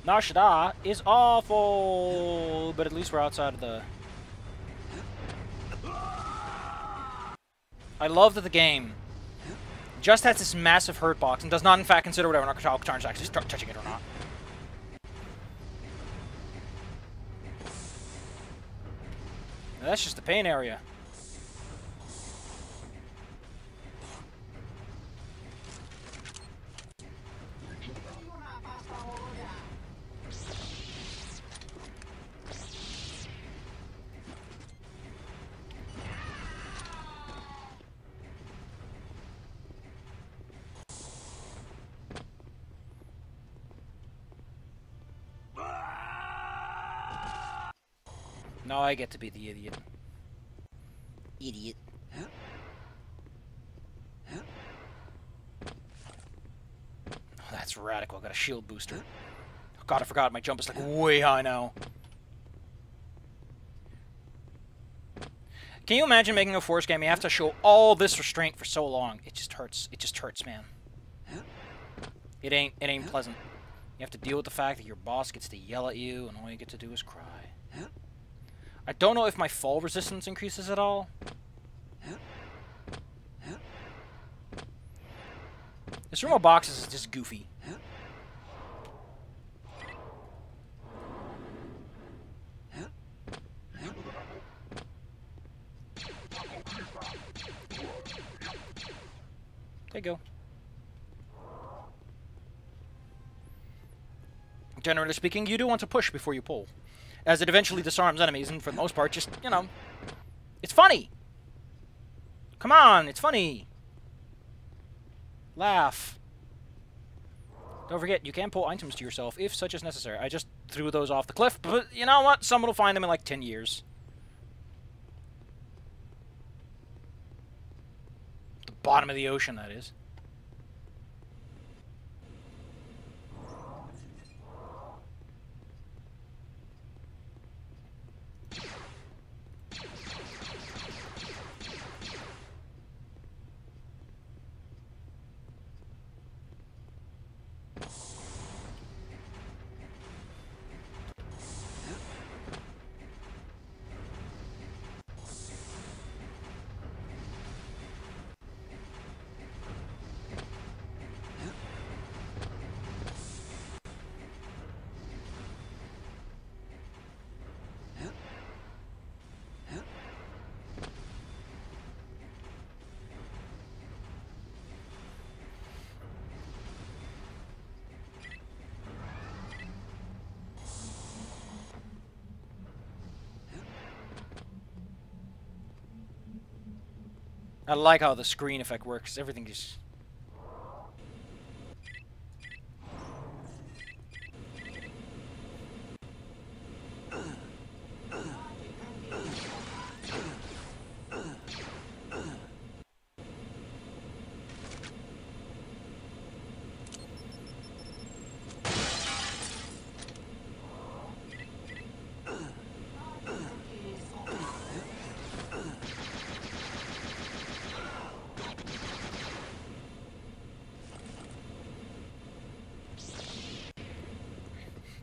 Nashida is awful, but at least we're outside of the... I love that the game just has this massive hurt box and does not in fact consider whatever narcotic charge actually is touching it or not. Now, that's just the pain area. No, I get to be the idiot. Idiot. Oh, that's radical. I got a shield booster. Oh, God, I forgot. My jump is like way high now. Can you imagine making a Force game? You have to show all this restraint for so long. It just hurts. It just hurts, man. It ain't pleasant. You have to deal with the fact that your boss gets to yell at you, and all you get to do is cry. I don't know if my fall resistance increases at all. This room of boxes is just goofy. There you go. Generally speaking, you do want to push before you pull, as it eventually disarms enemies, and for the most part, just, you know, it's funny. Come on, it's funny. Laugh. Don't forget, you can pull items to yourself if such is necessary. I just threw those off the cliff, but you know what? Someone will find them in like 10 years. The bottom of the ocean, that is. I like how the screen effect works. Everything just...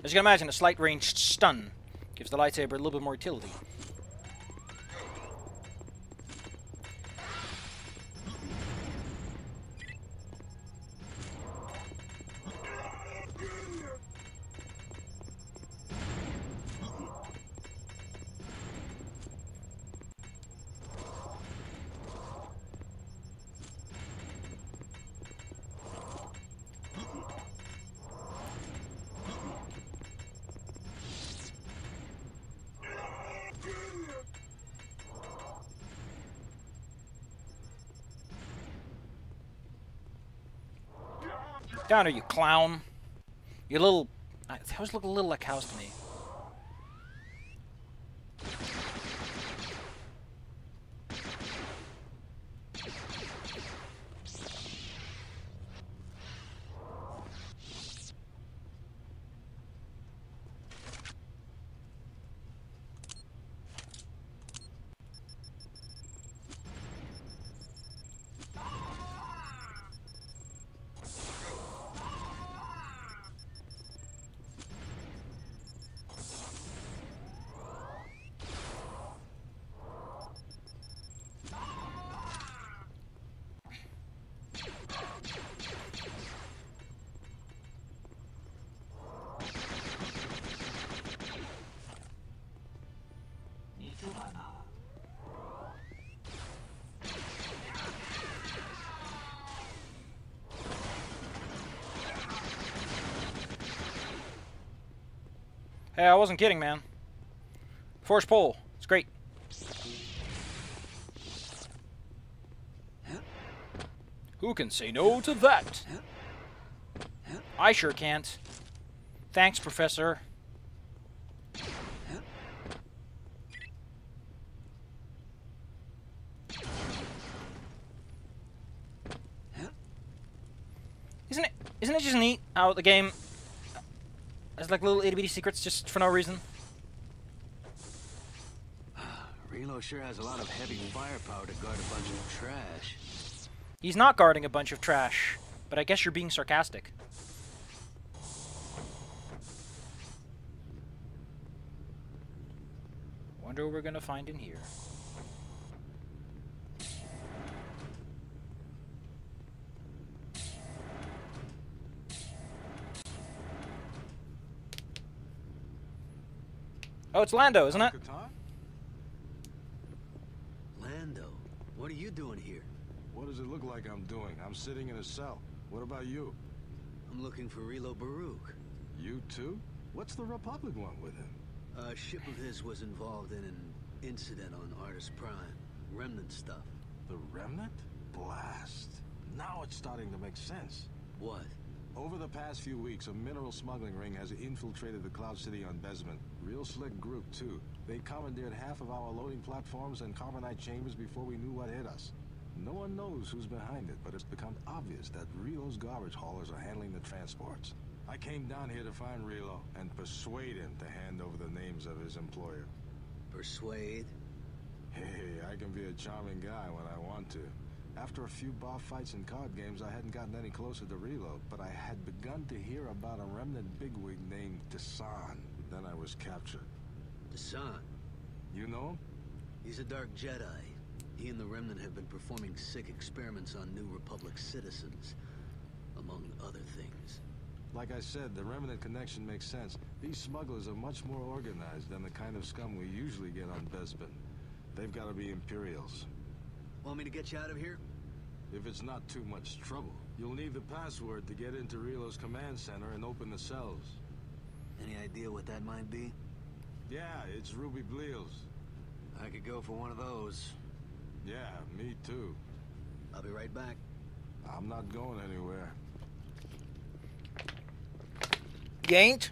As you can imagine, a slight ranged stun gives the lightsaber a little bit more utility. Down here, you clown. You little... They always look a little like cows to me. Hey, I wasn't kidding, man. Force pull. It's great. Who can say no to that? I sure can't. Thanks, Professor. Isn't it just neat how the game has like little itty bitty secrets just for no reason? Relo sure has a lot of heavy firepower to guard a bunch of trash. He's not guarding a bunch of trash, but I guess you're being sarcastic. Wonder what we're gonna find in here. Oh, it's Lando, isn't it? Lando, what are you doing here? What does it look like I'm doing? I'm sitting in a cell. What about you? I'm looking for Relo Baruch. You too? What's the Republic want with him? A ship of his was involved in an incident on Artus Prime. Remnant stuff. The Remnant? Blast. Now it's starting to make sense. What? Over the past few weeks, a mineral smuggling ring has infiltrated the Cloud City on Besman. Real slick group, too. They commandeered half of our loading platforms and carbonite chambers before we knew what hit us. No one knows who's behind it, but it's become obvious that Relo's garbage haulers are handling the transports. I came down here to find Relo and persuade him to hand over the names of his employer. Persuade? Hey, I can be a charming guy when I want to. After a few bar fights and card games, I hadn't gotten any closer to Relo, but I had begun to hear about a remnant bigwig named Desan. Then I was captured. Desan? You know him? He's a dark Jedi. He and the Remnant have been performing sick experiments on New Republic citizens, among other things. Like I said, the Remnant connection makes sense. These smugglers are much more organized than the kind of scum we usually get on Bespin. They've got to be Imperials. Want me to get you out of here? If it's not too much trouble. You'll need the password to get into Relo's command center and open the cells. Any idea what that might be? Yeah, it's Ruby Bleals. I could go for one of those. Yeah, me too. I'll be right back. I'm not going anywhere. You ain't?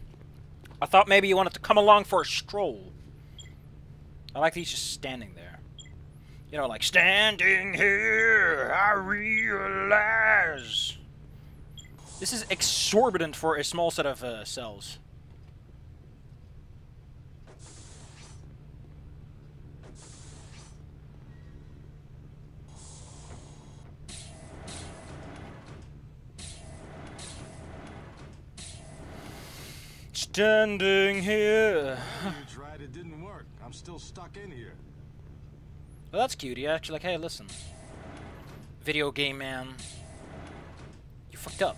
I thought maybe you wanted to come along for a stroll. I like that he's just standing there. You know, like, standing here, I realize. This is exorbitant for a small set of cells. Standing here. You tried, it didn't work. I'm still stuck in here. Well, that's cute. He actually like, hey, listen. Video game man. You fucked up.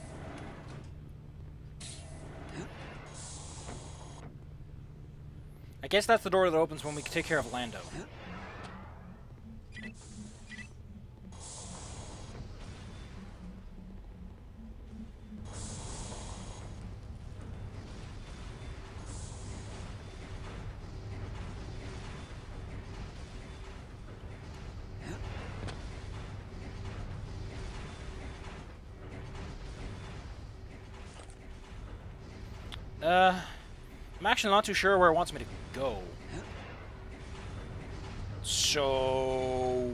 I guess that's the door that opens when we take care of Lando. I'm actually not too sure where it wants me to go. So